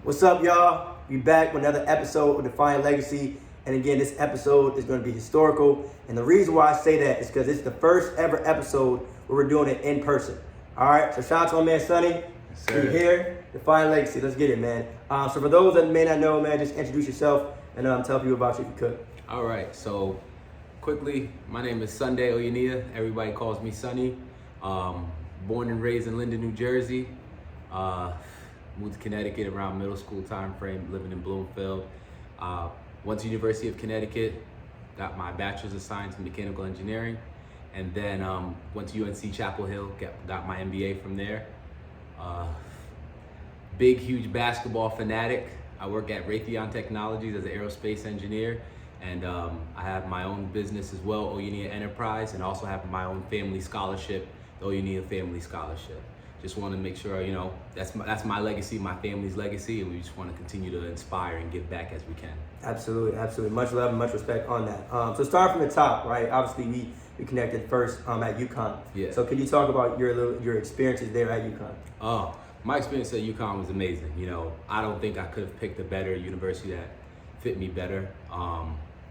What's up, y'all? We back with another episode of Define Legacy. And again, this episode is going to be historical. And the reason why I say that is because it's the first ever episode where we're doing it in person. All right, so shout out to my man, Sonny. Yes, You're here, Define Legacy. Let's get it, man. So for those that may not know, man, just introduce yourself and tell people about you if you could. All right, so quickly, my name is Sunday Oyeniya. Everybody calls me Sonny. Born and raised in Linden, New Jersey. Moved to Connecticut around middle school time frame, living in Bloomfield. Went to University of Connecticut, got my bachelor's of science in mechanical engineering, and then went to UNC Chapel Hill, got my MBA from there. Big, huge basketball fanatic. I work at Raytheon Technologies as an aerospace engineer, and I have my own business as well, Oyeniya Enterprise, and also have my own family scholarship, the Oyeniya Family Scholarship. Just want to make sure, you know, that's my legacy, my family's legacy, and we just want to continue to inspire and give back as we can. Absolutely, absolutely. Much love and much respect on that. So starting from the top, right? Obviously, we connected first at UConn. Yeah. So can you talk about your experiences there at UConn? My experience at UConn was amazing. You know, I don't think I could have picked a better university that fit me better. I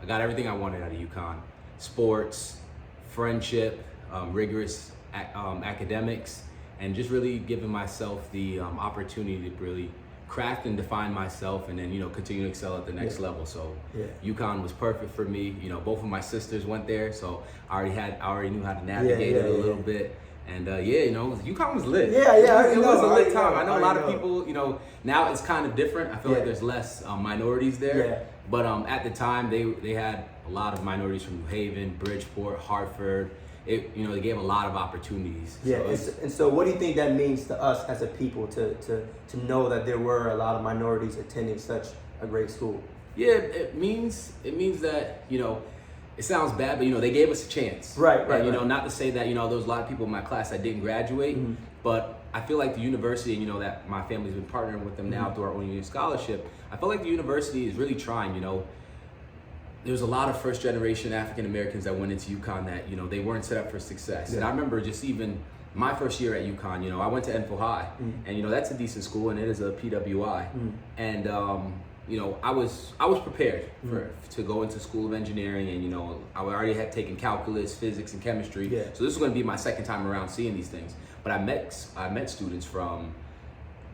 got everything I wanted out of UConn: sports, friendship, rigorous academics, and just really giving myself the opportunity to really craft and define myself, and then, you know, continue to excel at the next level. So UConn was perfect for me. You know, both of my sisters went there, so I already knew how to navigate it a little bit. And you know, UConn was lit. It was a lit time. I know a lot of people, you know, now it's kind of different. I feel like there's less minorities there. But at the time, they had a lot of minorities from New Haven, Bridgeport, Hartford. They gave a lot of opportunities. And so what do you think that means to us as a people to know that there were a lot of minorities attending such a great school? Yeah, it means that, you know, it sounds bad, but, you know, they gave us a chance. Right. You know, not to say that, you know, there was a lot of people in my class that didn't graduate, but I feel like the university, and, you know, that my family's been partnering with them now through our own scholarship. I feel like the university is really trying, you know. There's a lot of first generation African Americans that went into UConn that, you know, they weren't set up for success. And I remember just even my first year at UConn, you know, I went to Enfield High, and, you know, that's a decent school, and it is a PWI. And, you know, I was prepared to go into School of Engineering, and, you know, I already had taken calculus, physics, and chemistry. So this was going to be my second time around seeing these things. But I met students from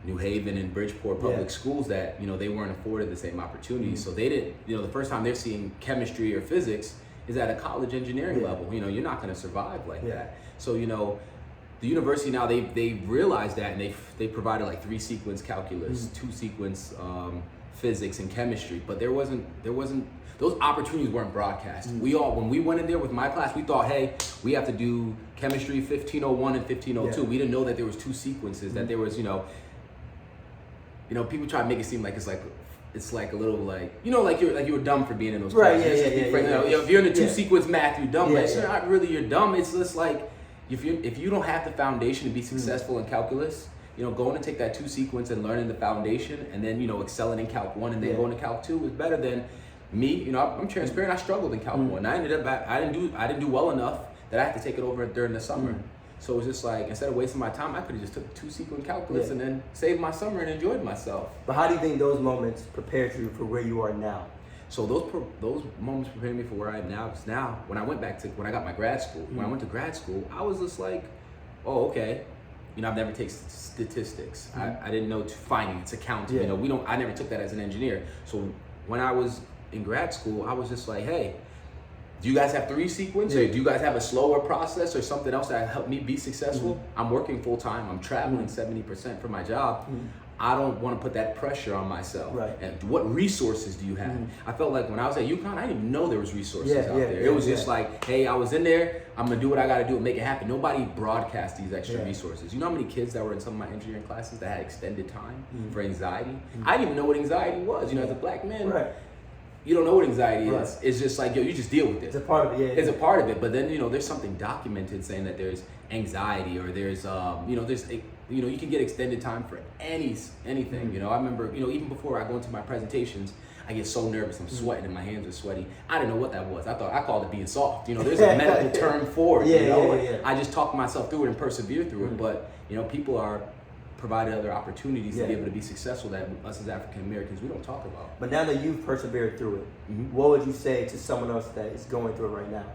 New Haven and Bridgeport public schools that, you know, they weren't afforded the same opportunities. So they didn't, you know, the first time they're seeing chemistry or physics is at a college engineering level. You know, you're not going to survive like that. So, you know, the university now, they realized that, and they provided like 3 sequence calculus, 2 sequence physics and chemistry, but there wasn't those opportunities weren't broadcast. When we went in there with my class, we thought, hey, we have to do chemistry 1501 and 1502. We didn't know that there was 2 sequences, that there was, you know, people try to make it seem like it's like a little like, you know, like you were dumb for being in those classes. If you're in the 2 sequence math, you're dumb. It's not really you're dumb. It's just like if you don't have the foundation to be successful in calculus, you know, going to take that 2 sequence and learning the foundation, and then, you know, excelling in Calc 1 and then going to Calc 2 is better than me. You know, I'm transparent. I struggled in Calc 1. I ended up I didn't do well enough that I had to take it over during the summer. So it was just like, instead of wasting my time, I could have just took 2 sequence calculus and then saved my summer and enjoyed myself. But how do you think those moments prepared you for where you are now? So those moments prepared me for where I am now. Because now, when I got my grad school, when I went to grad school, I was just like, oh, okay. You know, I've never taken statistics. I didn't know finance, accounting. You know, I never took that as an engineer. So when I was in grad school, I was just like, hey, do you guys have 3 sequence, or do you guys have a slower process or something else that helped me be successful? I'm working full time. I'm traveling 70% for my job. I don't want to put that pressure on myself. And what resources do you have? I felt like when I was at UConn, I didn't even know there was resources out there. It was just like, hey, I was in there. I'm gonna do what I gotta do and make it happen. Nobody broadcast these extra resources. You know how many kids that were in some of my engineering classes that had extended time for anxiety? I didn't even know what anxiety was. You know, as a black man, you don't know what anxiety is. It's just like, yo, you just deal with it. It's a part of it. It's a part of it. But then, you know, there's something documented saying that there's anxiety, or there's, you can get extended time for anything. You know, I remember, you know, even before I go into my presentations, I get so nervous. I'm sweating and my hands are sweaty. I didn't know what that was. I called it being soft. You know, there's a medical term for it. I just talked myself through it and persevered through it. But, you know, people are provided other opportunities to be Yeah. able to be successful that us as African Americans we don't talk about. But now that you've persevered through it, what would you say to someone else that is going through it right now?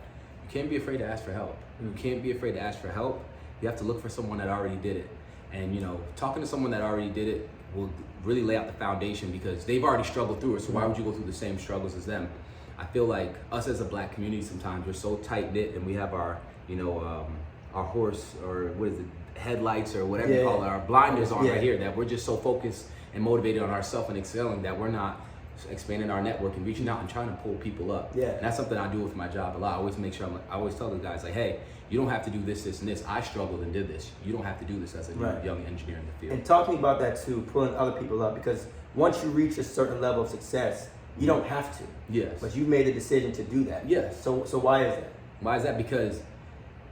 You can't be afraid to ask for help. You can't be afraid to ask for help. You have to look for someone that already did it. And you know, talking to someone that already did it will really lay out the foundation because they've already struggled through it. So why would you go through the same struggles as them? I feel like us as a black community sometimes we're so tight knit and we have our, you know, our horse or what is it, headlights or whatever you call it, our blinders on right here, that we're just so focused and motivated on ourselves and excelling that we're not expanding our network and reaching out and trying to pull people up. Yeah. And that's something I do with my job a lot. I always make sure I always tell the guys like, hey, you don't have to do this, this, and this. I struggled and did this. You don't have to do this as a young engineer in the field. And talk to me about that too, pulling other people up, because once you reach a certain level of success, you don't have to. Yes. But you made a decision to do that. Yes. So why is that? Why is that? Because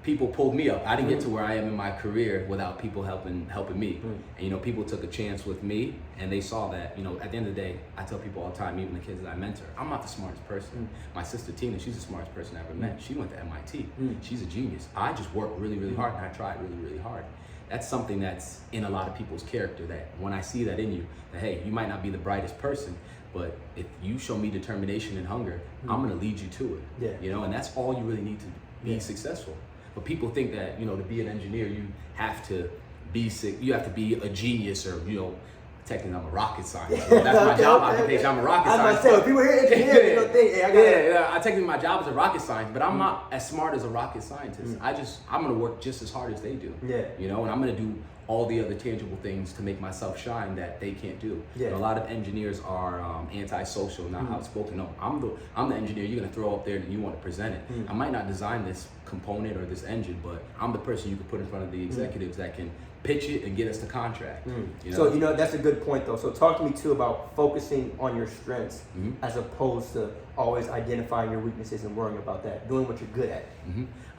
people pulled me up. I didn't get to where I am in my career without people helping me. And you know, people took a chance with me and they saw that, you know, at the end of the day, I tell people all the time, even the kids that I mentor, I'm not the smartest person. My sister Tina, she's the smartest person I ever met. She went to MIT. She's a genius. I just worked really, really hard and I tried really, really hard. That's something that's in a lot of people's character, that when I see that in you, that hey, you might not be the brightest person, but if you show me determination and hunger, I'm gonna lead you to it. Yeah. You know, and that's all you really need to be successful. But people think that, you know, to be an engineer, you have to be a genius, or, you know, technically I'm a rocket scientist. So that's my job occupation. I'm a rocket scientist. I was about to say, when people hear engineer, they don't think, hey, I got I technically my job is a rocket scientist, but I'm not as smart as a rocket scientist. I'm gonna work just as hard as they do. Yeah. You know, and I'm gonna do all the other tangible things to make myself shine that they can't do. Yeah. And a lot of engineers are antisocial, not outspoken. No, I'm the engineer you're gonna throw up there and you want to present it. I might not design this component or this engine, but I'm the person you can put in front of the executives that can pitch it and get us the contract. You know? So, you know, that's a good point though. So talk to me too about focusing on your strengths as opposed to always identifying your weaknesses and worrying about that, doing what you're good at.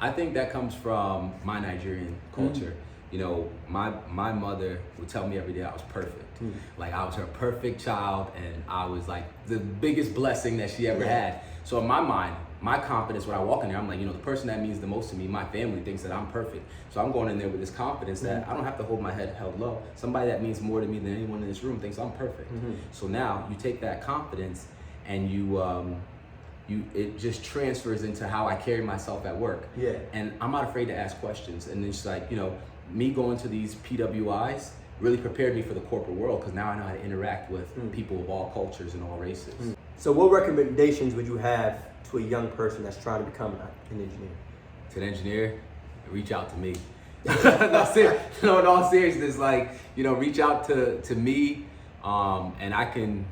I think that comes from my Nigerian culture. You know, my mother would tell me every day I was perfect. Like I was her perfect child and I was like the biggest blessing that she ever had. So in my mind, my confidence when I walk in there, I'm like, you know, the person that means the most to me, my family, thinks that I'm perfect. So I'm going in there with this confidence that I don't have to hold my head held low. Somebody that means more to me than anyone in this room thinks I'm perfect. So now you take that confidence and it just transfers into how I carry myself at work. Yeah. And I'm not afraid to ask questions. And it's like, you know, me going to these PWIs really prepared me for the corporate world because now I know how to interact with people of all cultures and all races. So what recommendations would you have to a young person that's trying to become an engineer? To an engineer, reach out to me. No, in all seriousness, like, you know, reach out to me and I can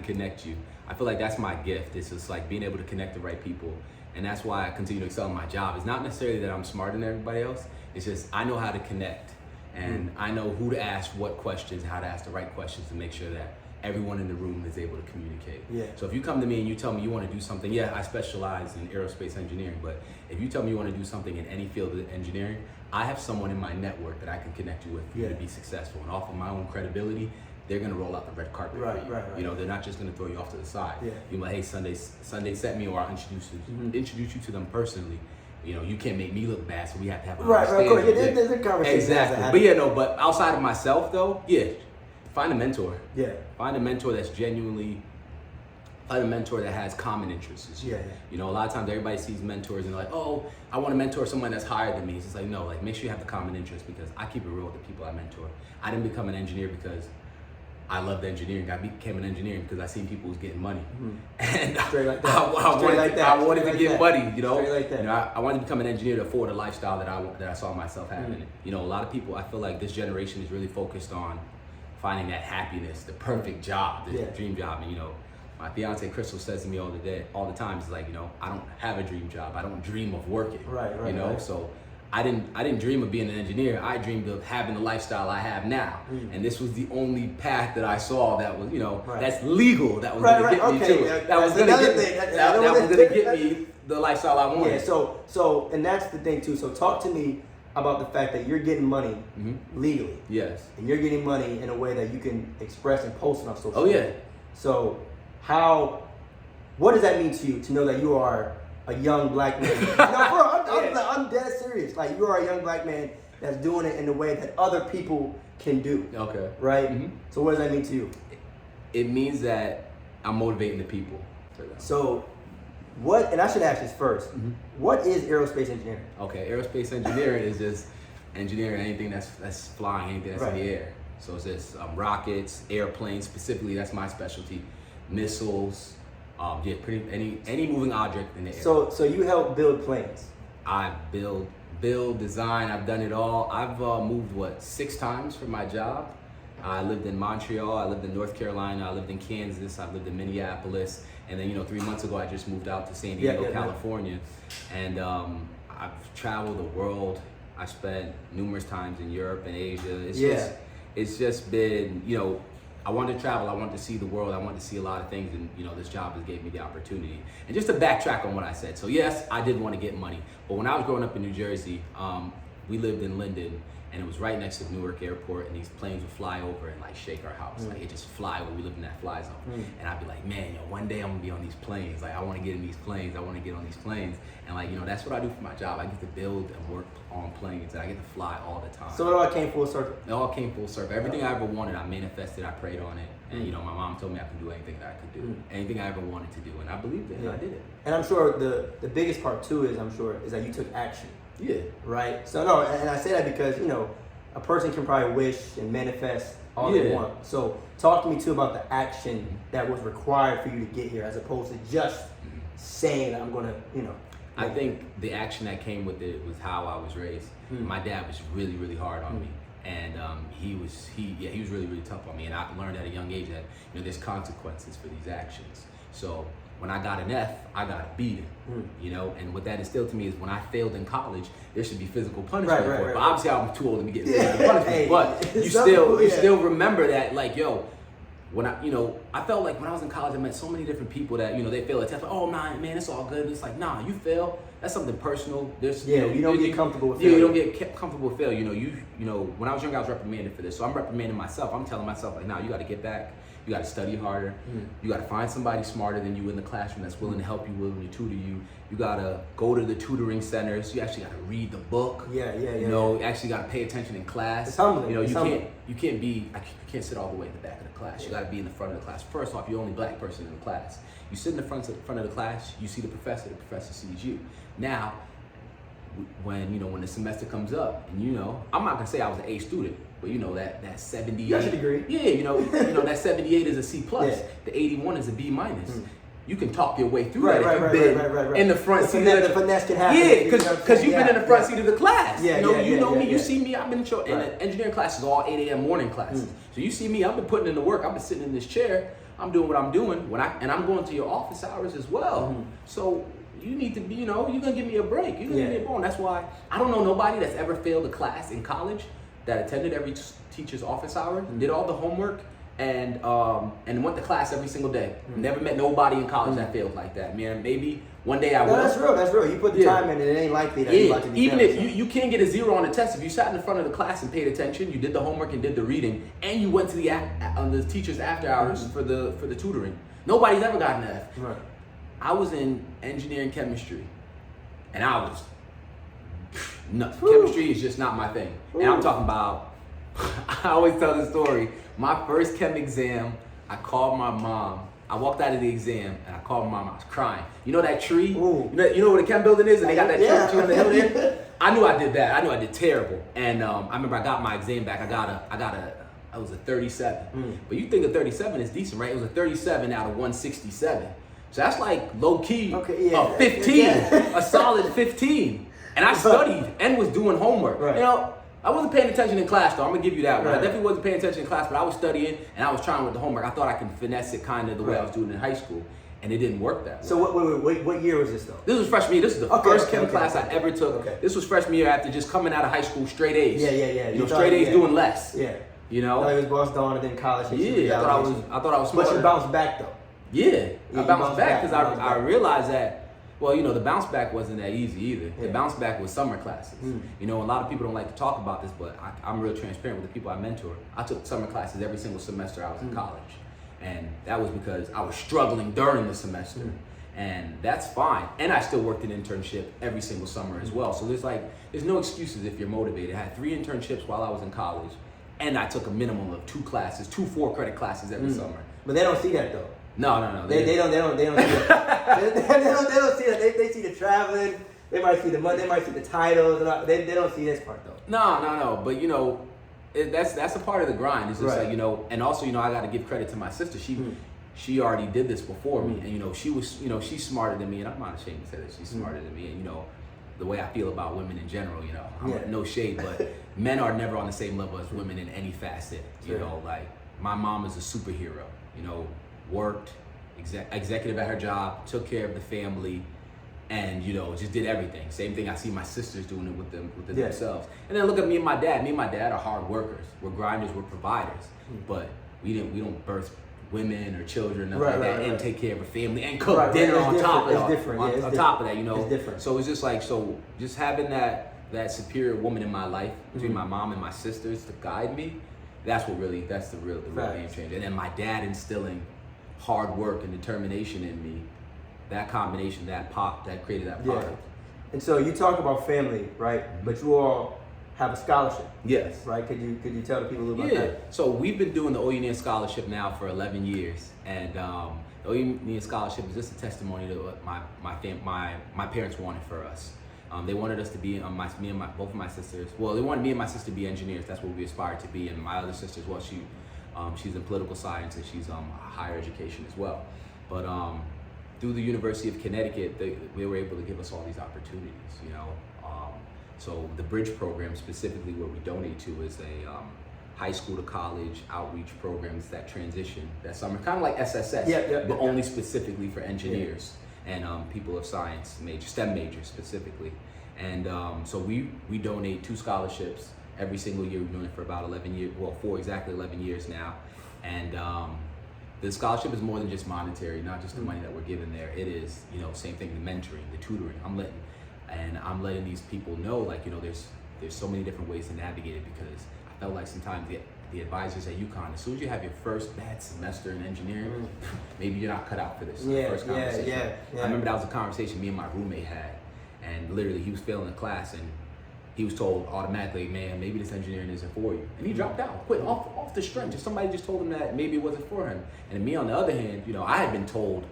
connect you. I feel like that's my gift. It's just like being able to connect the right people. And that's why I continue to excel in my job. It's not necessarily that I'm smarter than everybody else. It's just I know how to connect and I know who to ask what questions, how to ask the right questions to make sure that everyone in the room is able to communicate. Yeah. So if you come to me and you tell me you want to do something, yeah, I specialize in aerospace engineering, but if you tell me you want to do something in any field of engineering, I have someone in my network that I can connect you with for you to be successful. And off of my own credibility, they're gonna roll out the red carpet for you. Right. You know, they're not just gonna throw you off to the side. Yeah. You're like, hey, Sunday set me, or I'll introduce you to them personally. You know, you can't make me look bad, so we have to have a Right, of course. Yeah, there's a conversation. Exactly. But yeah, no, but outside of myself though, yeah, find a mentor. Yeah. Find a mentor that's genuinely, find a mentor that has common interests. Yeah. You know, a lot of times everybody sees mentors and they're like, oh, I want to mentor someone that's higher than me. It's just like, no, like make sure you have the common interest, because I keep it real with the people I mentor. I didn't become an engineer because I loved engineering. I became an engineer because I seen people was getting money, and Straight like that. I wanted to get money. You know, Straight like that. You know, I wanted to become an engineer to afford a lifestyle that I saw myself having. You know, a lot of people, I feel like this generation is really focused on finding that happiness, the perfect job, the dream job. And you know, my fiance Crystal says to me all the time, is like, you know, I don't have a dream job. I don't dream of working. Right. You know, so. I didn't dream of being an engineer. I dreamed of having the lifestyle I have now. And this was the only path that I saw that was, you know, that's legal, that was gonna get me to it. That was gonna get me the lifestyle I wanted. Yeah, so and that's the thing too. So talk to me about the fact that you're getting money legally. Yes. And you're getting money in a way that you can express and post it on social media. So what does that mean to you to know that you are a young black man? No, bro, I'm dead serious. Like, you are a young black man that's doing it in a way that other people can do. Okay. Right? Mhm. So what does that mean to you? It means that I'm motivating the people. So what, and I should ask this first, what is aerospace engineering? Okay, aerospace engineering is just engineering anything that's flying, anything that's in the air. So it's just rockets, airplanes, specifically, that's my specialty. Missiles, any moving object in the air. So you help build planes? I build, design, I've done it all. I've moved, 6 times for my job. I lived in Montreal, I lived in North Carolina, I lived in Kansas, I lived in Minneapolis, and then 3 months ago I just moved out to San Diego, California, and I've traveled the world. I spent numerous times in Europe and Asia. It's just been, I wanted to travel, I wanted to see the world, I wanted to see a lot of things, and this job has gave me the opportunity. And just to backtrack on what I said, so yes, I did want to get money, but when I was growing up in New Jersey, we lived in Linden, and it was right next to Newark Airport, and these planes would fly over and shake our house. Like it just fly when we lived in that fly zone. And I'd be like, man, one day I'm gonna be on these planes. Like I wanna get in these planes, I wanna get on these planes. And that's what I do for my job. I get to build and work on planes, and I get to fly all the time. So it all came full circle? It all came full circle. Everything I ever wanted, I manifested, I prayed on it. And my mom told me I could do anything that I could do. Anything I ever wanted to do, and I believed it, and I did it. And I'm sure the biggest part too is that you took action. Yeah. Right? So no, and I say that because, a person can probably wish and manifest all they want. So talk to me too about the action that was required for you to get here, as opposed to just saying I'm gonna, I think the action that came with it was how I was raised. My dad was really, really hard on me, and he was really, really tough on me. And I learned at a young age that there's consequences for these actions. So when I got an F, I got a beating, and what that instilled to me is when I failed in college, there should be physical punishment for it. Right. But obviously I was too old to be getting physical punishment. But you still remember that, when I felt like when I was in college, I met so many different people that, they fail a test. Like, oh man, it's all good. It's like, nah, you fail. That's something personal. There's, you don't get comfortable with failure. You don't get comfortable with failure. When I was young, I was reprimanded for this. So I'm reprimanding myself. I'm telling myself, like, nah, you got to get back. You got to study harder. You got to find somebody smarter than you in the classroom that's willing to help you, willing to tutor you. You got to go to the tutoring centers. You actually got to read the book. You actually got to pay attention in class. It's humbling. You can't sit all the way in the back of the class. You got to be in the front of the class. First off, you're the only black person in the class. You sit in the front of the class. You see the professor sees you. Now, when the semester comes up, and I'm not gonna say I was an A student, but that 78. You got your degree. Yeah, that 78 is a C plus. Yeah. The 81 is a B minus. You can talk your way through Right, that right, if you've right, been right, right. in the front seat. The finesse can happen. Yeah, because you've been in the front seat of the class. Yeah, you know me. yeah. You see me. I've been in the engineering classes, all 8 a.m. morning classes. So you see me. I've been putting in the work. I've been sitting in this chair. I'm doing what I'm doing and I'm going to your office hours as well. So you need to be, you're gonna give me a break. You're gonna give me a bone. That's why I don't know nobody that's ever failed a class in college that attended every teacher's office hour, did all the homework, and went to class every single day. Never met nobody in college that failed like that. Man, maybe one day I will. No, that's real. You put the time in, and it ain't likely that you're about to be even failed, if you can't get a 0 on the test, if you sat in the front of the class and paid attention, you did the homework and did the reading, and you went to the teacher's after hours for the tutoring. Nobody's ever gotten an F. Right. I was in engineering chemistry, and I was chemistry is just not my thing. And I'm talking about. I always tell this story. My first chem exam, I called my mom. I walked out of the exam and I called my mom. I was crying. You know that tree? You know where the chem building is, and they got that tree on the hill there. I knew I did that. I knew I did terrible. And I remember I got my exam back. I was a 37. But you think a 37 is decent, right? It was a 37 out of 167. So that's like low key a 15, a solid 15. And I studied and was doing homework. Right. I wasn't paying attention in class though, I'm gonna give you that one. Right. I definitely wasn't paying attention in class, but I was studying and I was trying with the homework. I thought I could finesse it kind of the way I was doing in high school, and it didn't work that way. So what year was this though? This was freshman year. This is the first chem class I ever took. This was freshman year after just coming out of high school, straight A's. Yeah. Straight A's doing less. Yeah. You know? No, he was boss down and then college. Yeah, I thought I was smart. But you bounced back though. Yeah, I bounced back because bounced I back. realized that, well, the bounce back wasn't that easy either. The bounce back was summer classes. A lot of people don't like to talk about this, but I'm real transparent with the people I mentor. I took summer classes every single semester I was in college. And that was because I was struggling during the semester. And that's fine. And I still worked an internship every single summer as well. So there's no excuses if you're motivated. I had 3 internships while I was in college. and I took a minimum of 2 4-credit classes every summer. But they don't see that though. No. They don't see that. they don't see that. They see the traveling. They might see the money. They might see the titles. They don't see this part though. No. But you know, that's a part of the grind. It's just Right. like, you know, and also, you know, I got to give credit to my sister. She already did this before me, and you know, she's smarter than me, and I'm not ashamed to say that she's smarter than me. And you know, the way I feel about women in general, you know, no shade, but men are never on the same level as women in any facet. You know, like my mom is a superhero. You know, worked, executive at her job, took care of the family, and you know, just did everything. Same thing I see my sisters doing it with themselves. And then look at me and my dad. Me and my dad are hard workers. We're grinders. We're providers. But we don't birth women or children and take care of a family and cook dinner on top of that. On top of that, you know. It's different. So it's just like, just having that superior woman in my life between my mom and my sisters to guide me. That's the real game changer. And then my dad instilling hard work and determination in me. That combination, that created that product. Yeah. And so you talk about family, right? But you all have a scholarship. Yes. Right? Could you tell the people a little about that? So we've been doing the Oyeniya Scholarship now for 11 years, and the Oyeniya Scholarship is just a testimony to what my parents wanted for us. They wanted us to be both of my sisters. Well, they wanted me and my sister to be engineers. That's what we aspired to be. And my other sister as well. She's in political science and she's higher education as well. But through the University of Connecticut, they were able to give us all these opportunities. You know, so the Bridge program specifically, where we donate to, is a high school to college outreach programs that transition that summer, kind of like SSS, but only specifically for engineers. And people of science majors, STEM majors specifically. And so we donate 2 scholarships every single year. We've been doing it for about 11 years, for exactly 11 years now. And the scholarship is more than just monetary, not just the money that we're given there. It is, you know, same thing, the mentoring, the tutoring. I'm letting these people know, like, you know, there's so many different ways to navigate it, because I felt like sometimes the advisors at UConn, as soon as you have your first bad semester in engineering, maybe you're not cut out for this. First conversation. I remember that was a conversation me and my roommate had, and literally he was failing the class, and he was told automatically, man, maybe this engineering isn't for you. And he dropped out, quit off the strength. Just somebody just told him that maybe it wasn't for him. And me, on the other hand, you know, I had been told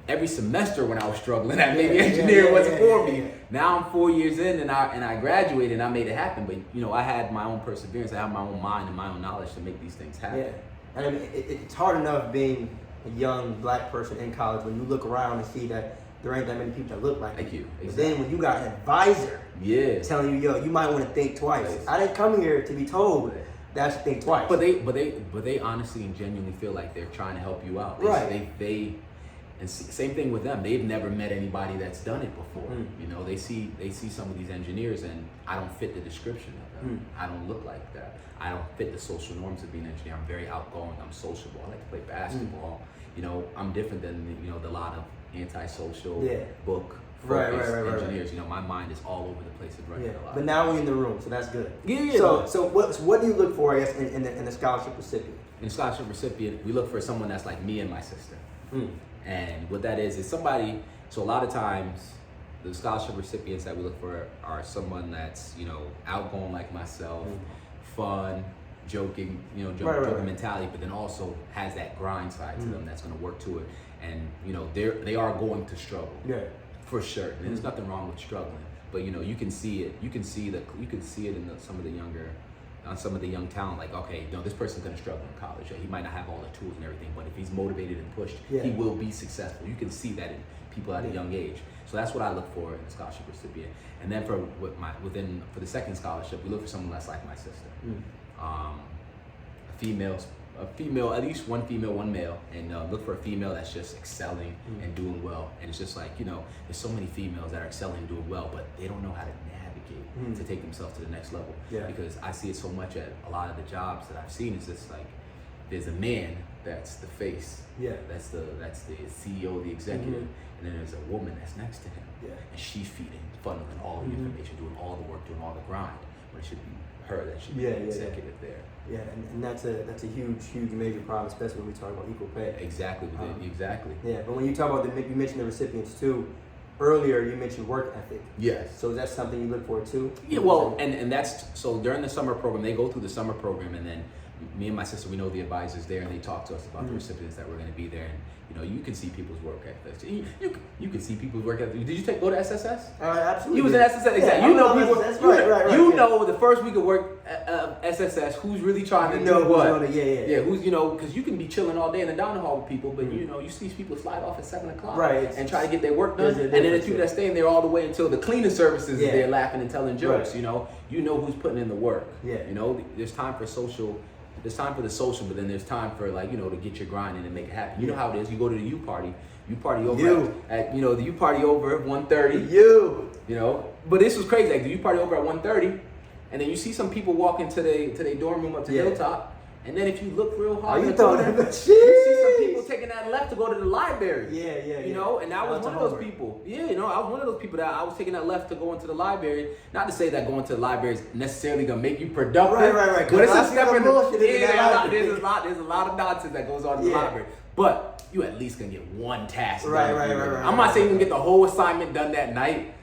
every semester when I was struggling that maybe engineering wasn't for me. Now I'm 4 years in, and I graduated and I made it happen. But you know, I had my own perseverance. I have my own mind and my own knowledge to make these things happen. Yeah, and I mean, it's hard enough being a young black person in college when you look around and see that there ain't that many people that look like you. Exactly. But then when you got an advisor telling you, yo, you might want to think twice. I didn't come here to be told that I should think twice. But they honestly and genuinely feel like they're trying to help you out. And same thing with them. They've never met anybody that's done it before. You know, they see some of these engineers, and I don't fit the description of them. I don't look like that. I don't fit the social norms of being an engineer. I'm very outgoing. I'm sociable. I like to play basketball. You know, I'm different than the lot of antisocial book focused engineers. You know, my mind is all over the place and running a lot. But now we're in the room, so that's good. Yeah. So what do you look for, I guess, in the scholarship recipient? In scholarship recipient, we look for someone that's like me and my sister. And what that is somebody, so a lot of times the scholarship recipients that we look for are someone that's, you know, outgoing like myself, fun, joking, joking mentality, but then also has that grind side to them that's going to work to it. And, you know, they are going to struggle. Yeah. For sure. And there's nothing wrong with struggling, but you know, you can see it. You can see it in some of the young talent, like, okay, you know, this person's gonna struggle in college. He might not have all the tools and everything, but if he's motivated and pushed, he will be successful. You can see that in people at a young age. So that's what I look for in a scholarship recipient. And then for the second scholarship, we look for someone that's like my sister, a female, at least one female, one male, and look for a female that's just excelling and doing well. And it's just like, you know, there's so many females that are excelling and doing well, but they don't know how to navigate to take themselves to the next level. Because I see it so much at a lot of the jobs that I've seen. Is just like, there's a man that's the face, that's the CEO, the executive, and then there's a woman that's next to him, and she's feeding, funneling all the information, doing all the work, doing all the grind, when it should be her that should be the executive there. Yeah, and that's a huge major problem, especially when we talk about equal pay. Exactly. Yeah, but when you talk about you mentioned the recipients too. earlier you mentioned work ethic. Yes. So is that something you look for too? Yeah, well, and that's, so during the summer program, they go through the summer program, and then me and my sister, we know the advisors there, and they talk to us about the recipients that we're going to be there, and you can see people's work ethic. You can see people's work ethic. Did you go to SSS? Absolutely. You was in SSS, exactly. Yeah, You know people. That's right. You know the first week of work SSS, who's really trying to do what? Yeah, who's because you can be chilling all day in the dining hall with people, but you see people slide off at 7:00, right? And try to get their work done, and then the people that stay in there all the way until the cleaning services is there laughing and telling jokes. Right. You know who's putting in the work. Yeah. There's time for social. There's time for the social, but then there's time for to get your grind in and make it happen. You know how it is. You go to the U party. You party over at the U party over at 1:30. But this was crazy. Like the U party over at 1:30, and then you see some people walking to their dorm room up to Hilltop, and then if you look real hard, you see some people taking that left to go to the library. And I was one of those people. I was one of those people that I was taking that left to go into the library. Not to say that going to the library is necessarily gonna make you productive. Right. But it's a step in there's a lot of nonsense that goes on in the library. But you at least can get one task done. Right. I'm not saying you can get the whole assignment done that night.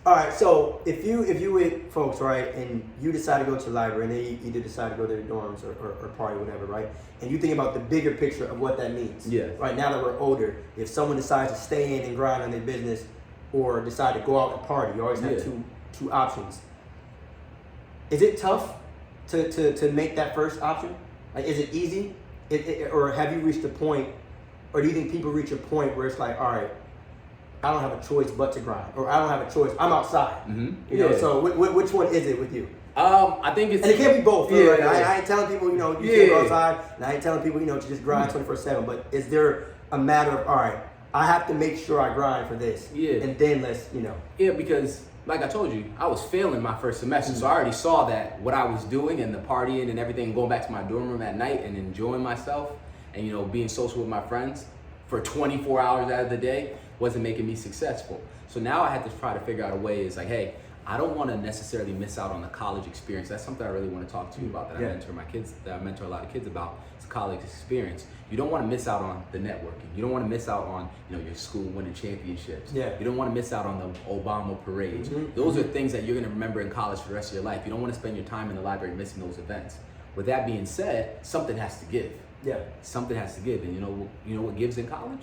All right, so if you with folks, right, and you decide to go to the library, and they either decide to go to their dorms or party, whatever, right, and you think about the bigger picture of what that means. Right, now that we're older, if someone decides to stay in and grind on their business or decide to go out and party, you always have two options. Is it tough to make that first option? Like, is it easy? Or have you reached a point, or do you think people reach a point where it's like, all right, I don't have a choice but to grind, or I don't have a choice. I'm outside. So which one is it with you? I think it's, and it can't be both. Right? I ain't telling people, you can't go outside, and I ain't telling people, to just grind 24/7. But is there a matter of, all right, I have to make sure I grind for this, and then let's, Yeah, because like I told you, I was failing my first semester, so I already saw that what I was doing and the partying and everything, going back to my dorm room at night and enjoying myself, and being social with my friends for 24 hours out of the day wasn't making me successful. So now I had to try to figure out a way. It's like, hey, I don't want to necessarily miss out on the college experience. That's something I really want to talk to you about, that I mentor my kids, that I mentor a lot of kids about. It's college experience. You don't want to miss out on the networking. You don't want to miss out on your school winning championships. You don't want to miss out on the Obama parades. Those are things that you're going to remember in college for the rest of your life. You don't want to spend your time in the library missing those events. With that being said, something has to give. Something has to give. And you know what gives in college?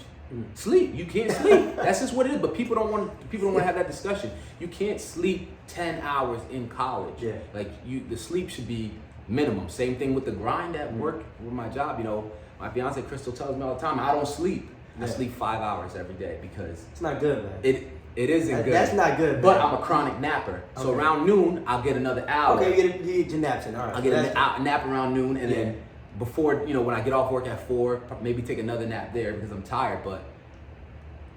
Sleep. You can't sleep. That's just what it is. But people don't want to have that discussion. You can't sleep 10 hours in college. Like the sleep should be minimum. Same thing with the grind at work with my job. My fiance Crystal tells me all the time, I don't sleep. I sleep 5 hours every day because it's not good, man. It isn't good. That's not good, man. But I'm a chronic napper. So around noon, I'll get another hour. Okay, you get your naps in. All right. I'll get a nap around noon, and then before, when I get off work at 4, maybe take another nap there because I'm tired, but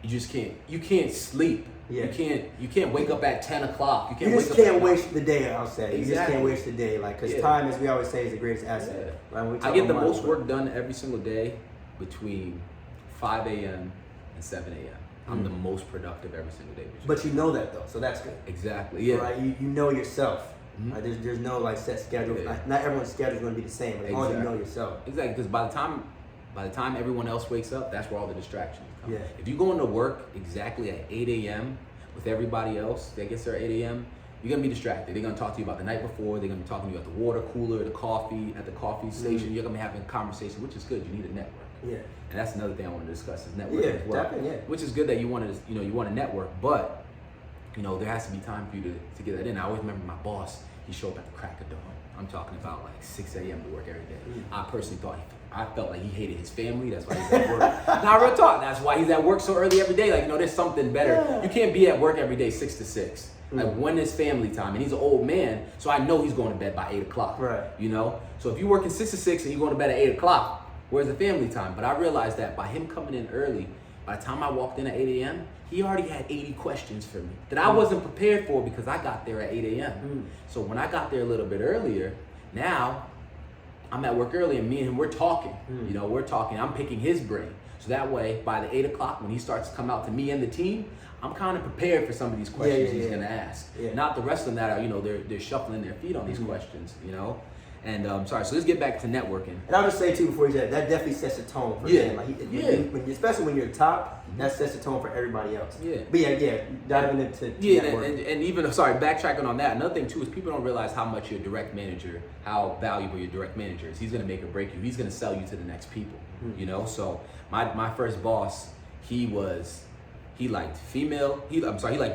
you just can't. You can't sleep. You can't wake up at 10 o'clock. You just can't waste the day, I'll say. You just can't waste the day. Because time, as we always say, is the greatest asset. Right? I get the most work done every single day between 5 a.m. and 7 a.m. I'm the most productive every single day. But you know that, though, so that's good. Exactly, yeah. Right? You know yourself. Right? There's no set schedule. Not everyone's schedule is going to be the same. But as long as you know yourself. Exactly, because by the time everyone else wakes up, that's where all the distractions come. If you go into work exactly at 8 a.m. with everybody else that gets there at 8 a.m., you're going to be distracted. They're going to talk to you about the night before. They're going to be talking to you at the water cooler, the coffee, at the coffee station. You're going to be having a conversation, which is good. You need a network. And that's another thing I want to discuss is networking as well. Which is good that you want to network, but there has to be time for you to get that in. I always remember my boss, he showed up at the crack of dawn. I'm talking about like 6 a.m. to work every day. I personally I felt like he hated his family. That's why he's at work. Now, real talk. That's why he's at work so early every day. Like, there's something better. You can't be at work every day 6 to 6. Like, when is family time? And he's an old man, so I know he's going to bed by 8 o'clock. Right. So if you're working 6 to 6 and you're going to bed at 8 o'clock, where's the family time? But I realized that by him coming in early, by the time I walked in at 8 a.m., he already had 80 questions for me that I wasn't prepared for because I got there at 8 a.m. So when I got there a little bit earlier, now I'm at work early and me and him, we're talking. We're talking. I'm picking his brain. So that way, by the 8 o'clock, when he starts to come out to me and the team, I'm kind of prepared for some of these questions he's going to ask. Not the rest of them that are, they're shuffling their feet on these questions, And sorry, so let's get back to networking. And I'll just say too before you say that definitely sets a tone for them. Like especially when you're top, that sets a tone for everybody else. Yeah. But diving into and even backtracking on that, another thing too is people don't realize how much your direct manager, how valuable your direct manager is. He's gonna make or break you. He's gonna sell you to the next people. You know, so my first boss, he liked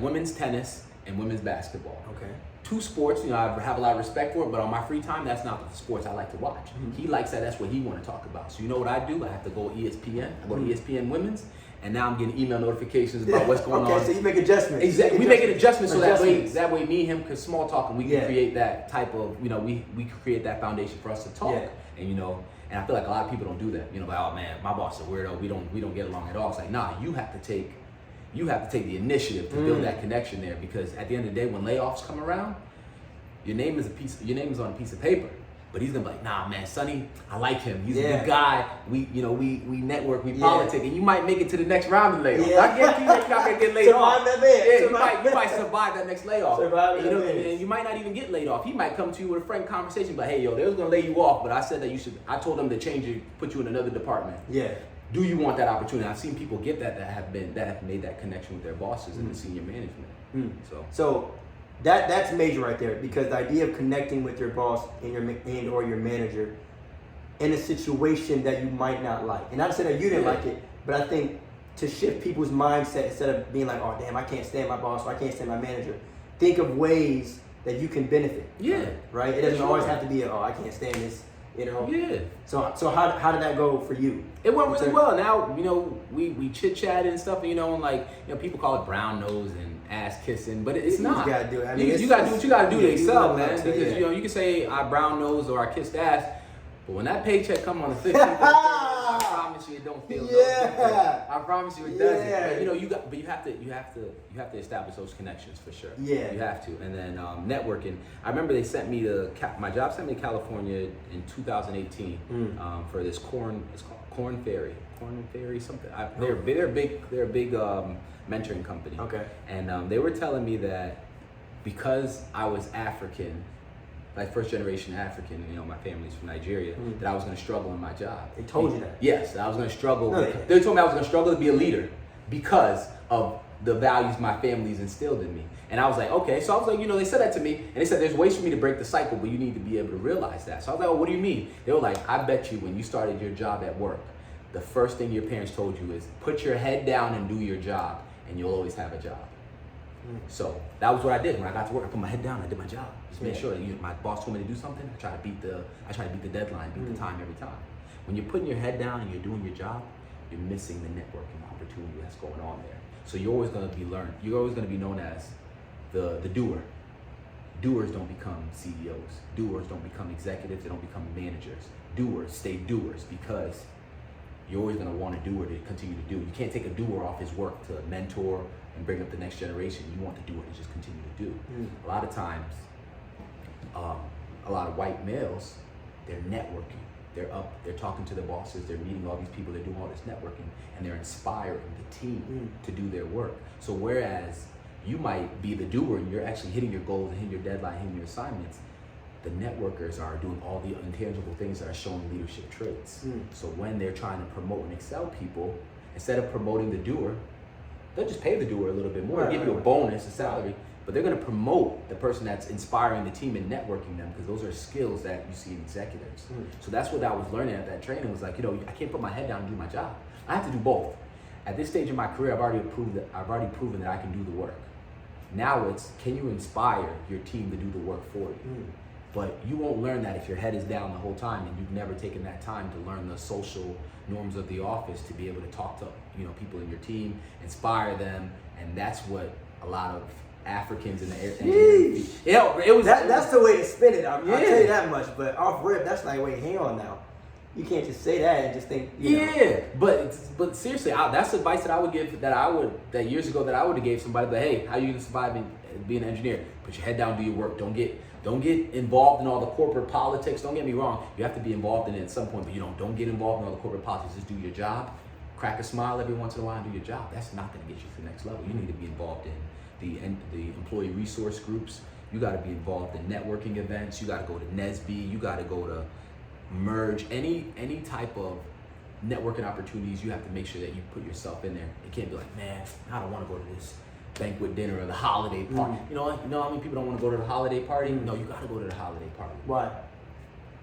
women's tennis and women's basketball. Okay. 2 sports, you know, I have a lot of respect for it, but on my free time, that's not the sports I like to watch. He likes that, that's what he want to talk about. So you know what I do? I have to go ESPN. I go to ESPN Women's, and now I'm getting email notifications about what's going on. Okay, so you make adjustments. Exactly. We make an adjustment so that way me and him can small talk, and we can create that type of, you know, we can create that foundation for us to talk. Yeah. And you know, and I feel like a lot of people don't do that. You know, like, oh man, my boss is a weirdo. We don't get along at all. It's like, nah, you have to take the initiative to build that connection there, because at the end of the day, when layoffs come around, your name is on a piece of paper, but he's gonna be like, nah, man, Sonny, I like him. He's a good guy. We network, we politic, and you might make it to the next round of layoffs. Yeah. I guarantee you're not gonna get laid off. You might survive that next layoff. And you might not even get laid off. He might come to you with a frank conversation, but hey, yo, they was gonna lay you off, but I said that I told them to change you, put you in another department. Yeah. Do you want that opportunity? I've seen people get that have made that connection with their bosses and the senior management. So that's major right there, because the idea of connecting with your boss and or your manager in a situation that you might not like. And not to say that you didn't like it, but I think to shift people's mindset, instead of being like, oh damn, I can't stand my boss or I can't stand my manager, think of ways that you can benefit. Yeah. Right? It doesn't always have to be I can't stand this. You know? Yeah. So how did that go for you? It went really well. Now, you know, we chit chatted and stuff, you know, and like, you know, people call it brown nose and ass kissing, but it's not. You gotta do it. I mean, you gotta do what you gotta do to excel, man. To, because you know, you can say I brown nose or I kissed ass, but when that paycheck come on the 15th, I promise you it don't feel no different. I promise you it doesn't. But, you know, you have to establish those connections for sure. Yeah. You have to. And then networking. I remember they sent me my job sent me to California in 2018 for this it's called Corn Ferry something. They're a big mentoring company. Okay. And they were telling me that because I was African, like first generation African, you know, my family's from Nigeria, that I was going to struggle in my job. They told you that? Yes, I was going to struggle. They told me I was going to struggle to be a leader because of the values my family's instilled in me. And I was like, okay. So I was like, you know, they said that to me, and they said there's ways for me to break the cycle, but you need to be able to realize that. So I was like, oh, what do you mean? They were like, I bet you when you started your job at work, the first thing your parents told you is put your head down and do your job, and you'll always have a job. So that was what I did when I got to work. I put my head down, I did my job. Just make sure that my boss told me to do something. I try to beat the deadline, beat the time every time. When you're putting your head down and you're doing your job, you're missing the networking opportunity that's going on there. So you're always going to be learned. You're always going to be known as the doer. Doers don't become CEOs. Doers don't become executives. They don't become managers. Doers stay doers because you're always going to want a doer to continue to do. You can't take a doer off his work to mentor and bring up the next generation. You want the doer to just continue to do. A lot of times, a lot of white males, they're networking. They're talking to their bosses, they're meeting all these people, they're doing all this networking, and they're inspiring the team to do their work. So whereas you might be the doer and you're actually hitting your goals and hitting your deadline, hitting your assignments, the networkers are doing all the intangible things that are showing leadership traits. So when they're trying to promote and excel people, instead of promoting the doer, they'll just pay the doer a little bit more, give you a bonus, a salary, but they're going to promote the person that's inspiring the team and networking them, because those are skills that you see in executives. So that's what I was learning at that training, was like, you know, I can't put my head down and do my job. I have to do both. At this stage in my career, I've already proven that I can do the work. Now it's, can you inspire your team to do the work for you? But you won't learn that if your head is down the whole time and you've never taken that time to learn the social norms of the office, to be able to talk to, you know, people in your team, inspire them, and that's what a lot of Africans in the that's the way to spin it. I'll tell you that much. But off rip, that's not wait. Hang on now. You can't just say that and just think. You know. But seriously, that's advice that I would give. That years ago that I would have gave somebody. But hey, how are you gonna survive being an engineer? Put your head down, do your work. Don't get involved in all the corporate politics. Don't get me wrong. You have to be involved in it at some point, but don't get involved in all the corporate politics. Just do your job. Crack a smile every once in a while and do your job. That's not going to get you to the next level. You need to be involved in the employee resource groups. You got to be involved in networking events. You got to go to NESB. You got to go to Merge. Any type of networking opportunities, you have to make sure that you put yourself in there. It can't be like, man, I don't want to go to this banquet dinner or the holiday party. You know how many people don't want to go to the holiday party? No, you got to go to the holiday party. Why?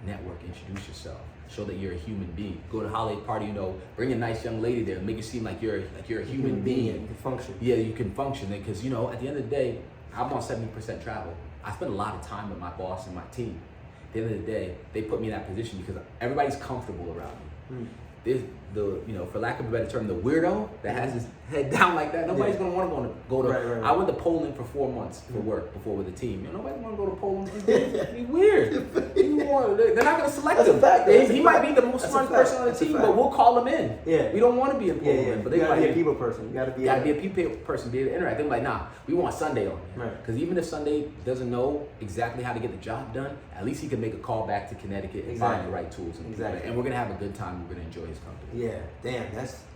Network, introduce yourself, show that you're a human being. Go to a holiday party, bring a nice young lady there, make it seem like you're a human being. You can function. Yeah, you can function, because at the end of the day, I'm on 70% travel. I spend a lot of time with my boss and my team. At the end of the day, they put me in that position because everybody's comfortable around me. There's for lack of a better term, the weirdo that has his head down like that, nobody's gonna want to go to. Right. I went to Poland for 4 months for work before with the team. Nobody want to go to Poland. It'd be weird. They're not gonna select him. He might be the most smart person on the team, but we'll call him in. Yeah. We don't want to be in Poland, but you gotta be a people person. You gotta be a people person, be able to interact. They're like, nah, we want Sunday on here. Right. Because even if Sunday doesn't know exactly how to get the job done, at least he can make a call back to Connecticut and find the right tools. And we're gonna have a good time. We're gonna enjoy his company. Yeah, damn,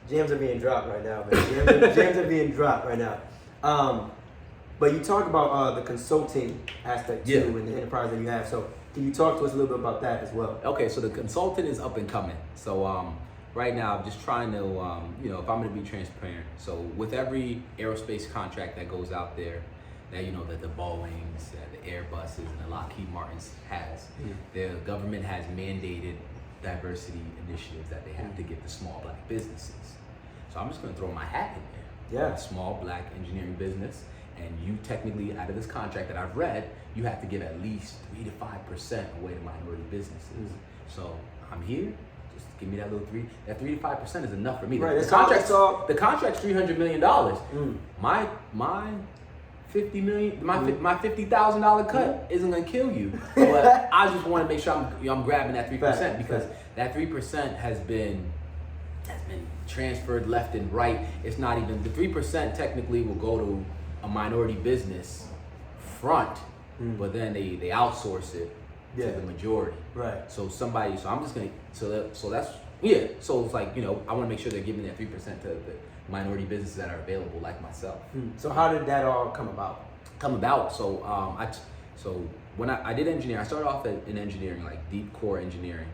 gems are being dropped right now, man. Gems are being dropped right now. But you talk about the consulting aspect too, and the enterprise that you have. So can you talk to us a little bit about that as well? Okay, so the consultant is up and coming. So right now, I'm just trying to, if I'm going to be transparent. So with every aerospace contract that goes out there, that the Boeings, the Airbuses, and the Lockheed Martins has, the government has mandated diversity initiatives that they have to give to small black businesses. So I'm just going to throw my hat in there. Yeah. A small black engineering business, and you technically, out of this contract that I've read, you have to give at least 3 to 5% away to minority businesses. So I'm here. Just give me that little 3 to 5% is enough for me. Right. The contract's $300 million. My $50 million, my $50,000 cut isn't gonna kill you, but I just want to make sure I'm grabbing that 3% because that 3% has been transferred left and right. It's not even the 3% technically will go to a minority business front, but then they outsource it to the majority. Right. So I'm just gonna so that's So it's like I want to make sure they're giving that 3% to the minority businesses that are available, like myself. So how did that all come about? So when I did engineering, I started off in engineering, like deep core engineering,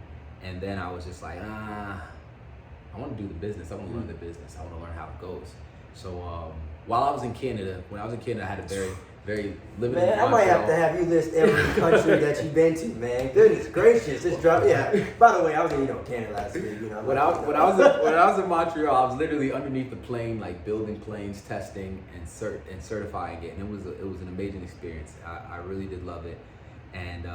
and then I was just like, I want to do the business. I want to learn the business. I want to learn how it goes. So when I was in Canada, I had a very limited. Man, I might have to have you list every country that you've been to, man. Goodness gracious, just drop. Yeah. By the way, I was in Canada last week. When I was in Montreal, I was literally underneath the plane, like building planes, testing and certifying it, and it was an amazing experience. I really did love it, and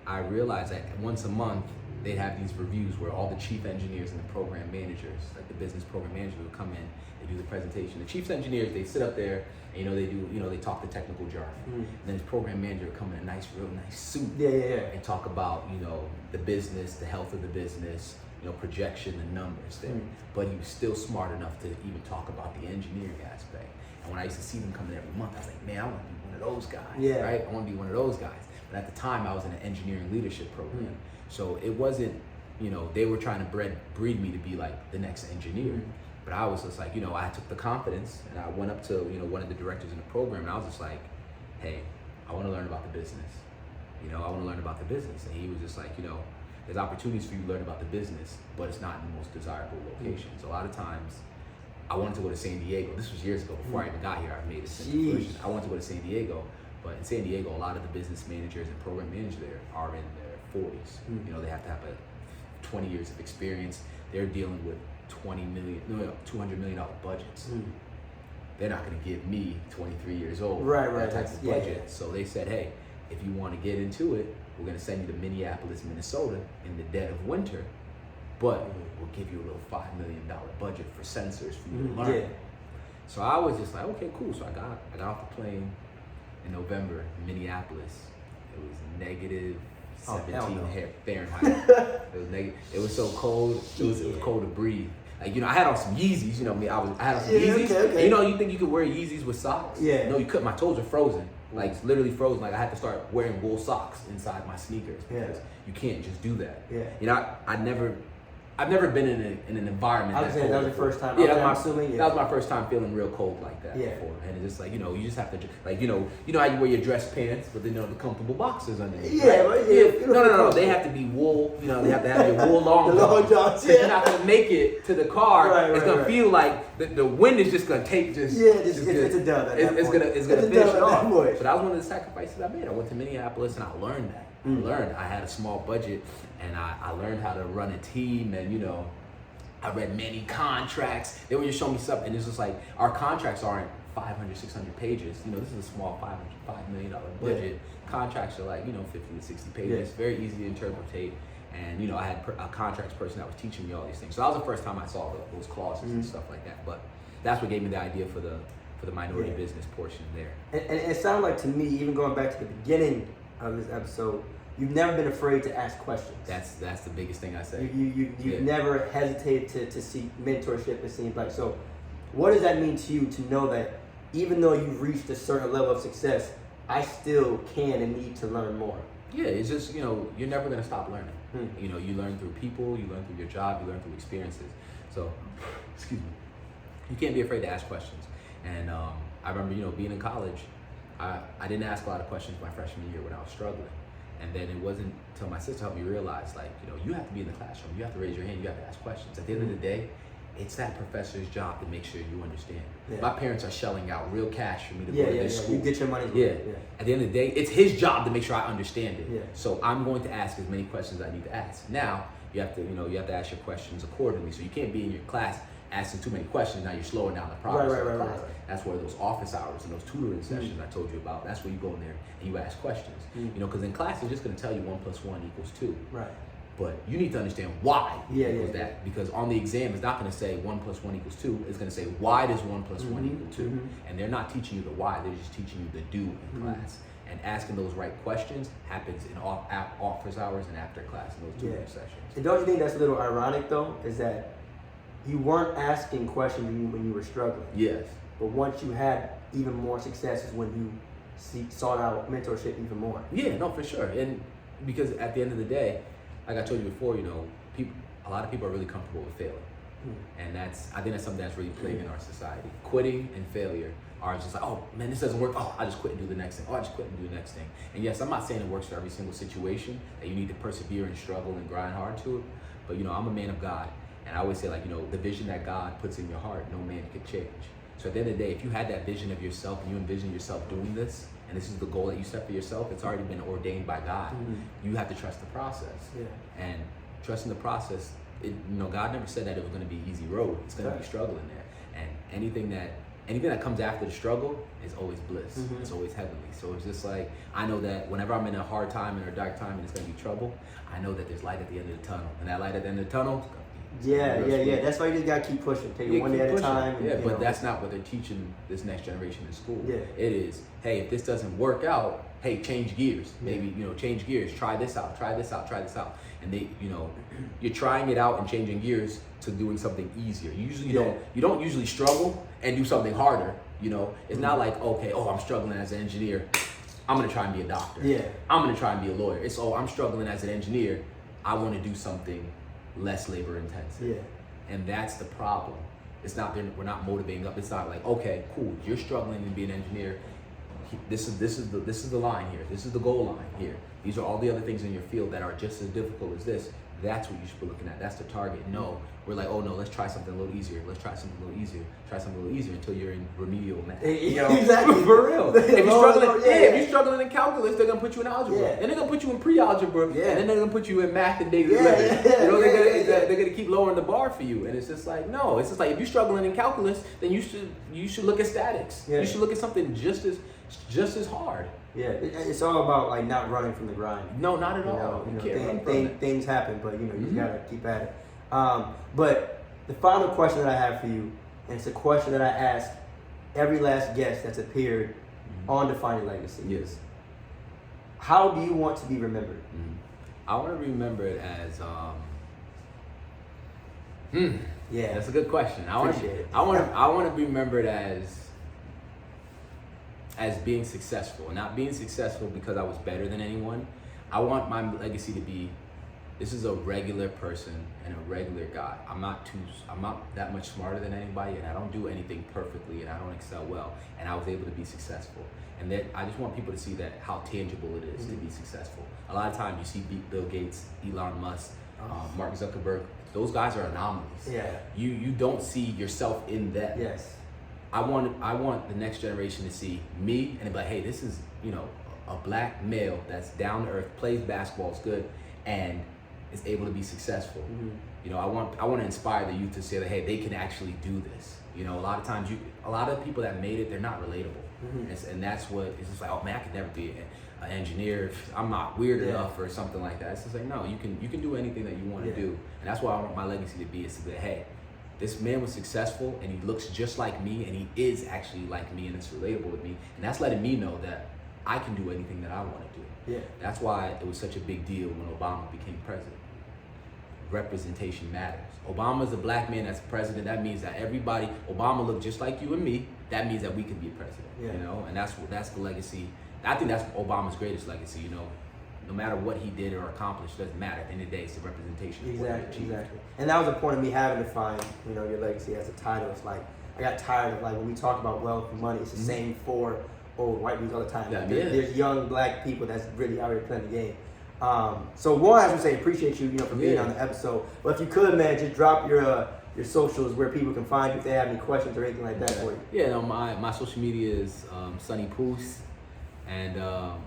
I realized that once a month they'd have these reviews where all the chief engineers and the program managers, like the business program manager, would come in. They do the presentation. The chief engineers, they sit up there and they talk the technical jargon. And then this program manager would come in a real nice suit. And talk about the business, the health of the business, projection, the numbers there. But he was still smart enough to even talk about the engineering aspect. And when I used to see them coming every month, I was like, man, I want to be one of those guys. Right? I want to be one of those guys. But at the time, I was in an engineering leadership program. So it wasn't, they were trying to breed me to be like the next engineer. But I was just like, I took the confidence and I went up to, one of the directors in the program and I was just like, hey, I want to learn about the business. I want to learn about the business. And he was just like, there's opportunities for you to learn about the business, but it's not in the most desirable locations. A lot of times, I wanted to go to San Diego. This was years ago before I even got here. I made it into fruition. I wanted to go to San Diego, but in San Diego, a lot of the business managers and program managers there are in their 40s. They have to have 20 years of experience. They're dealing with $200 million budgets. They're not going to give me 23 years old that type of budget. So they said, hey, if you want to get into it, we're going to send you to Minneapolis, Minnesota in the dead of winter, but we'll give you a little $5 million budget for sensors for you to learn. So I was just like, okay, cool. So I got off the plane in November in Minneapolis. It was negative 17 Fahrenheit. It was so cold. It was cold to breathe. Like I had on some Yeezys. I had on some Yeezys. Okay. You think you could wear Yeezys with socks? Yeah. No, you couldn't. My toes are frozen. Like literally frozen. Like I had to start wearing wool socks inside my sneakers because you can't just do that. Yeah. I've never been in an environment. I was saying that was your first time. Yeah, I'm that assuming. was my first time feeling real cold like that before. And it's just like, you just have to, like, you know how you wear your dress pants, but then the comfortable boxers underneath. Yeah, right? yeah. No. They have to be wool. They have to have your wool long johns. You're not gonna make it to the car. Right, it's gonna feel like the wind is just gonna take it's a dub. It's gonna finish it off. But that was one of the sacrifices I made. I went to Minneapolis and I learned that. I had a small budget and I learned how to run a team, and I read many contracts. They would just show me stuff, and it's just like, our contracts aren't 500, 600 pages. This is a small $5 million budget. Yeah. Contracts are like 50 to 60 pages. Very easy to interpret. And I had a contracts person that was teaching me all these things. So that was the first time I saw those clauses and stuff like that. But that's what gave me the idea for the minority business portion there. And it sounded like to me, even going back to the beginning of this episode, you've never been afraid to ask questions. That's the biggest thing I say. You've never hesitated to seek mentorship, it seems like. So what does that mean to you to know that even though you've reached a certain level of success, I still can and need to learn more? Yeah, it's just, you're never going to stop learning. You learn through people, you learn through your job, you learn through experiences. So, excuse me, you can't be afraid to ask questions. And I remember, being in college, I didn't ask a lot of questions my freshman year when I was struggling. And then it wasn't until my sister helped me realize, like, you have to be in the classroom, you have to raise your hand, you have to ask questions. At the end of the day, it's that professor's job to make sure you understand. Yeah. My parents are shelling out real cash for me to go to this school. You get your money. Yeah. At the end of the day, it's his job to make sure I understand it. Yeah. So I'm going to ask as many questions as I need to ask. Now, you have to ask your questions accordingly. So you can't be in your class asking too many questions. Now you're slowing down the progress of the class. Right. That's where those office hours and those tutoring sessions I told you about, that's where you go in there and you ask questions. Because in class, they're just going to tell you 1 + 1 = 2. Right. But you need to understand why that. Because on the exam, it's not going to say 1 + 1 = 2. It's going to say, why does 1 + 1 = 2? And they're not teaching you the why. They're just teaching you the do in class. And asking those right questions happens in office hours and after class in those tutoring sessions. And don't you think that's a little ironic, though, is that you weren't asking questions when you were struggling? Yes. But once you had even more success is when you sought out mentorship even more. Yeah, no, for sure. And because at the end of the day, like I told you before, a lot of people are really comfortable with failing. And I think that's something that's really plaguing our society. Quitting and failure are just like, oh man, this doesn't work. Oh, I just quit and do the next thing. Oh, I just quit and do the next thing. And yes, I'm not saying it works for every single situation, that you need to persevere and struggle and grind hard to it. But I'm a man of God. And I always say, like, the vision that God puts in your heart, no man can change. So at the end of the day, if you had that vision of yourself and you envision yourself doing this, and this is the goal that you set for yourself, it's already been ordained by God. You have to trust the process. Yeah. And trusting the process, God never said that it was going to be an easy road. It's going to be struggle in there. And anything that comes after the struggle is always bliss. It's always heavenly. So it's just like, I know that whenever I'm in a hard time and a dark time and it's going to be trouble, I know that there's light at the end of the tunnel. And that light at the end of the tunnel, yeah. That's why you just gotta keep pushing. Take it one day at a time. Yeah, but that's not what they're teaching this next generation in school. Yeah. It is, hey, if this doesn't work out, hey, change gears. Maybe, change gears. Try this out. Try this out. Try this out. And they, you're trying it out and changing gears to doing something easier. You don't usually struggle and do something harder. It's not like, okay, I'm struggling as an engineer, I'm gonna try and be a doctor. Yeah. I'm gonna try and be a lawyer. It's, I'm struggling as an engineer, I want to do something less labor intensive. Yeah. And that's the problem. It's not, we're not motivating up. It's not like, okay, cool, you're struggling to be an engineer. This is the line here. This is the goal line here. These are all the other things in your field that are just as difficult as this. That's what you should be looking at. That's the target. No, we're like, oh no, let's try something a little easier. Let's try something a little easier. Try something a little easier until you're in remedial math. Exactly. For real. If you're struggling in calculus, they're gonna put you in algebra. Yeah. And they're gonna put you in pre-algebra. Yeah. And then they're gonna put you in math and daily living. They're gonna keep lowering the bar for you. And it's just like, no. It's just like, if you're struggling in calculus, then you should look at statics. Yeah. You should look at something just as hard. Yeah, it's all about like not running from the grind. No, not at all. Things happen, but you just gotta keep at it. But the final question that I have for you, and it's a question that I ask every last guest that's appeared on Defining Legacy. Yes. How do you want to be remembered? I want to be remembered as yeah, that's a good question. I want to be remembered as being successful, not being successful because I was better than anyone. I want my legacy to be this is a regular person and a regular guy. I'm not that much smarter than anybody, and I don't do anything perfectly, and I don't excel well, and I was able to be successful. And then I just want people to see that how tangible it is to be successful. A lot of times you see Bill Gates, Elon Musk, Mark Zuckerberg. Those guys are anomalies. Yeah. You don't see yourself in them. Yes. I want the next generation to see me and be like, hey, this is, you know, a black male that's down to earth, plays basketball, is good, and is able to be successful. You know, I want to inspire the youth to say that, hey, they can actually do this. You know, a lot of times a lot of people that made it, they're not relatable. And that's what it's just like, oh man, I could never be an engineer if I'm not weird enough or something like that. It's just like, no, you can do anything that you want to do. And that's what I want my legacy to be, is to be, hey, this man was successful and he looks just like me, and he is actually like me, and it's relatable with me. And that's letting me know that I can do anything that I want to do. Yeah. That's why it was such a big deal when Obama became president. Representation matters. Obama's a black man that's president. That means that Obama looked just like you and me. That means that we can be president. You know, and that's the legacy. I think that's Obama's greatest legacy. You know, no matter what he did or accomplished, doesn't matter. At the end of the day, it's the representation. Exactly. And that was the point of me having to find, you know, your legacy as a title. It's like, I got tired of, like, when we talk about wealth and money, it's the same four old white dudes all the time. There's young black people that's really out here playing the game. So one, I would say, appreciate you, for being on the episode. But if you could, man, just drop your socials where people can find you if they have any questions or anything like that for you. Yeah, no, my social media is Sonny Poos, and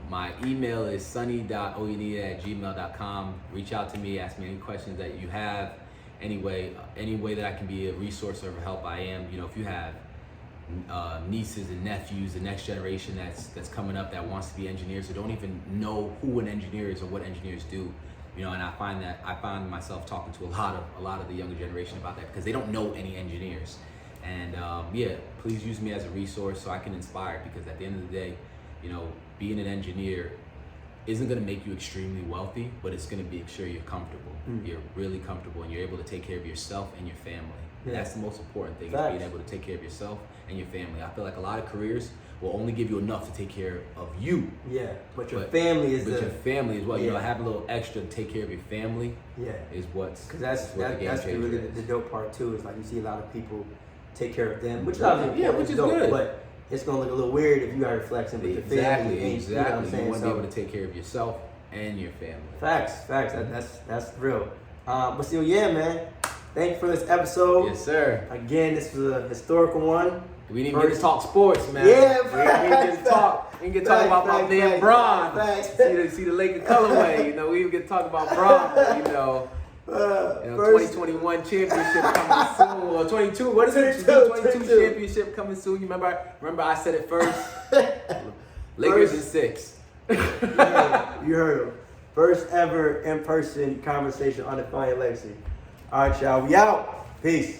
my email is sunny.oyeniya@gmail.com. Reach out to me, ask me any questions that you have. Any way that I can be a resource or of help, I am. You know, if you have nieces and nephews, the next generation that's coming up that wants to be engineers, who don't even know who an engineer is or what engineers do, you know, and I find myself talking to a lot of the younger generation about that, because they don't know any engineers. And please use me as a resource so I can inspire, because at the end of the day, you know, being an engineer isn't going to make you extremely wealthy, but it's going to make sure you're comfortable. You're really comfortable, and you're able to take care of yourself and your family. Yeah. That's the most important thing, is being able to take care of yourself and your family. I feel like a lot of careers will only give you enough to take care of you. Yeah, but your family is your family is what, you know, have a little extra to take care of your family. Yeah, is what's, because that's really the dope part too. Is like, you see a lot of people take care of them, which is obviously which is dope, good. But it's gonna look a little weird if you are flexing with your family. Exactly. You want to be able to take care of yourself and your family. Facts. That's real. But still, man. Thank you for this episode. Yes, sir. Again, this was a historical one. We didn't get to talk sports, man. Yeah, we didn't get to talk. We didn't get to talk about my man Bron. See the Laker colorway. You know, we didn't get to talk about Bron. But, you know, 2021 championship coming soon. Or 22. What is it? 22 championship coming soon. You remember I said it first. Lakers in 6. Yeah, you heard him. First ever in-person conversation on Defining Legacy. All right, y'all. We out. Peace.